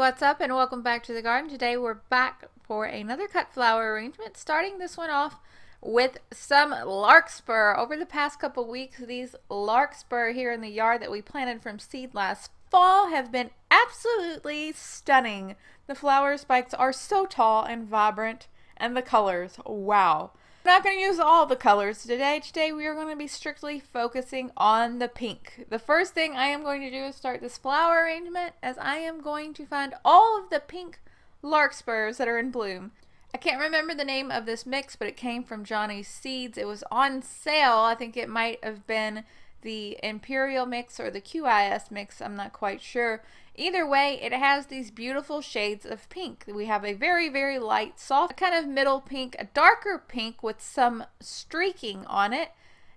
what's up and welcome back to the garden. Today we're back for another cut flower arrangement, starting this one off with some larkspur. Over the past couple weeks, these larkspur here in the yard that we planted from seed last fall have been absolutely stunning. The flower spikes are so tall and vibrant, and the colors, wow. I'm not going to use all the colors today. Today we are going to be strictly focusing on the pink. The first thing I am going to do is start this flower arrangement, as I am going to find all of the pink larkspurs that are in bloom. I can't remember the name of this mix, but it came from Johnny's Seeds. It was on sale. I think it might have been the Imperial mix or the QIS mix. I'm not quite sure. Either way, it has these beautiful shades of pink. We have a very, very light, soft, kind of middle pink, a darker pink with some streaking on it,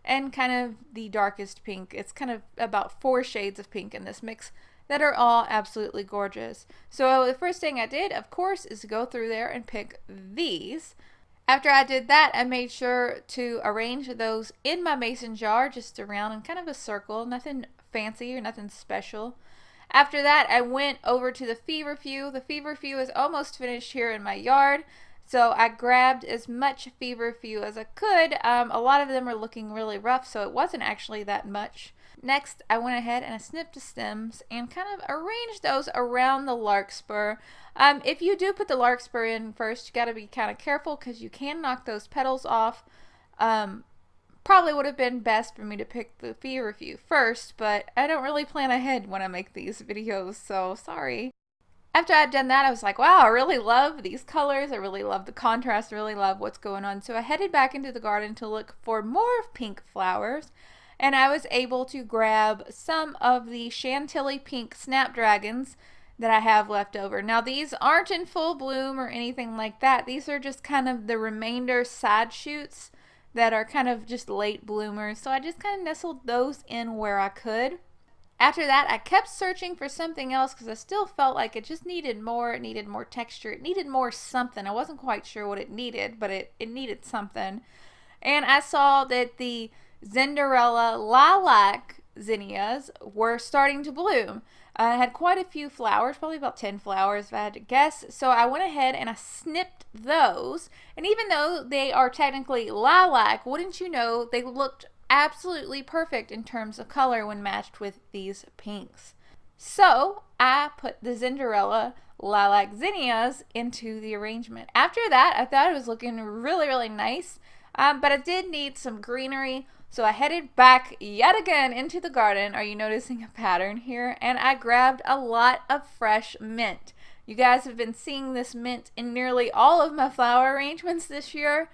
and kind of the darkest pink. It's kind of about 4 shades of pink in this mix that are all absolutely gorgeous. So the first thing I did, of course, is go through there and pick these. After I did that, I made sure to arrange those in my mason jar, just around in kind of a circle, nothing fancy or nothing special. After that, I went over to the feverfew. The feverfew is almost finished here in my yard, so I grabbed as much feverfew as I could. A lot of them are looking really rough, so it wasn't actually that much. Next, I went ahead and I snipped the stems and kind of arranged those around the larkspur. If you do put the larkspur in first, you got to be kind of careful because you can knock those petals off. Probably would have been best for me to pick the feverfew first, but I don't really plan ahead when I make these videos, so sorry. After I'd done that, I was like, wow, I really love these colors. I really love the contrast. I really love what's going on. So I headed back into the garden to look for more pink flowers, and I was able to grab some of the Chantilly pink snapdragons that I have left over. Now, these aren't in full bloom or anything like that. These are just kind of the remainder side shoots that are kind of just late bloomers. So I just kind of nestled those in where I could. After that, I kept searching for something else because I still felt like it just needed more. It needed more texture. It needed more something. I wasn't quite sure what it needed, but it needed something. And I saw that the Cinderella lilac zinnias were starting to bloom. I had quite a few flowers, probably about 10 flowers if I had to guess. So I went ahead and I snipped those. And even though they are technically lilac, wouldn't you know, they looked absolutely perfect in terms of color when matched with these pinks. So I put the Cinderella lilac zinnias into the arrangement. After that, I thought it was looking really, really nice. But I did need some greenery. So I headed back yet again into the garden. Are you noticing a pattern here? And I grabbed a lot of fresh mint. You guys have been seeing this mint in nearly all of my flower arrangements this year.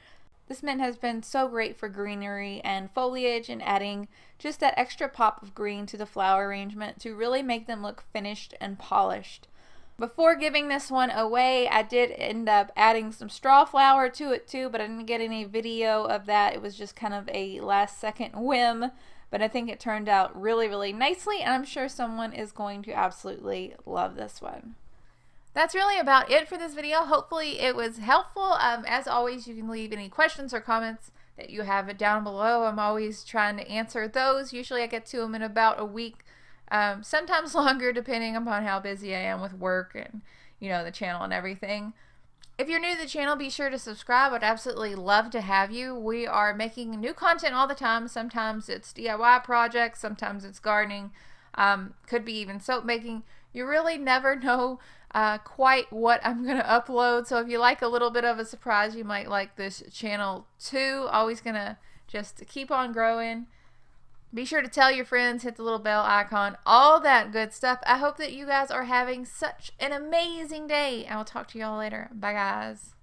This mint has been so great for greenery and foliage and adding just that extra pop of green to the flower arrangement to really make them look finished and polished. Before giving this one away, I did end up adding some straw flower to it too, but I didn't get any video of that. It was just kind of a last second whim, but I think it turned out really, really nicely, and I'm sure someone is going to absolutely love this one. That's really about it for this video. Hopefully it was helpful. As always, you can leave any questions or comments that you have down below. I'm always trying to answer those. Usually I get to them in about a week. Sometimes longer depending upon how busy I am with work and, you know, the channel and everything. If you're new to the channel, be sure to subscribe. I'd absolutely love to have you. We are making new content all the time. Sometimes it's DIY projects, sometimes it's gardening, could be even soap making. You really never know quite what I'm going to upload. So if you like a little bit of a surprise, you might like this channel too. Always going to just keep on growing. Be sure to tell your friends, hit the little bell icon, all that good stuff. I hope that you guys are having such an amazing day. I will talk to y'all later. Bye, guys.